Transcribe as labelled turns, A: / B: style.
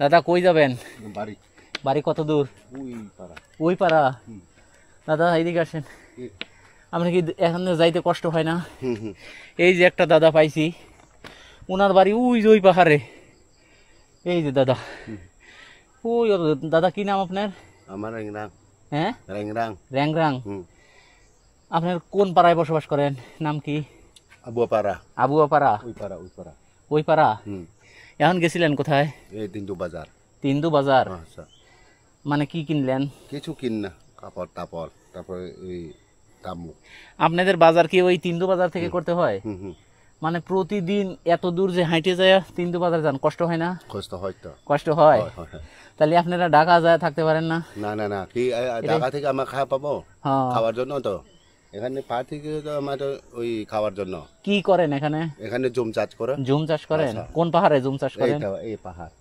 A: দাদা কই যাবেন?
B: বাড়ি।
A: বাড়ি কত দূর?
B: ওই পাড়া।
A: ওই পাড়া। দাদা এইদিকে আসেন। আপনি কি এখানে যাইতে কষ্ট হয় না? এই যে একটা দাদা পাইছি, ওনার বাড়ি ওই যে ওই পাহাড়ে। এই যে দাদা, ওই দাদা কি নাম আপনার?
B: আমার রেংরাং।
A: হ্যাঁ,
B: রেংরাং।
A: র্যাংরাং। আপনার কোন পাড়ায় বসবাস করেন? নাম কি?
B: আবুয়াপাড়া।
A: আবুয়াপাড়া।
B: ওই পাড়া ওই পাড়া।
A: ওই পাড়া। এখন গেছিলেন কোথায়?
B: এই তিনটু বাজার।
A: তিন্দু বাজার।
B: আচ্ছা।
A: মানে কি কিনলেন?
B: কিছু কিন না, কাপড় তাপড়, তারপরে ওই তামুক।
A: আপনাদের বাজার কি ওই তিন্দু বাজার থেকে করতে হয়? মানে প্রতিদিন এত দূর যে হাঁটে যায় তিন্দু বাজার যান, কষ্ট হয় না?
B: কষ্ট হয় তো।
A: কষ্ট হয়। তাহলে আপনারা ঢাকা যায় থাকতে পারেন না?
B: না না না, কি ঢাকা থেকে আমরা খাওয়া পাবো?
A: হ্যাঁ।
B: খাওয়ার জন্য তো এখানে পাড় থেকে তো আমাদের ওই খাওয়ার জন্য।
A: কি করেন এখানে?
B: এখানে জুম চাষ করে।
A: জুম চাষ করেন? কোন পাহাড়ে জুম চাষ করেন?
B: এই পাহাড়।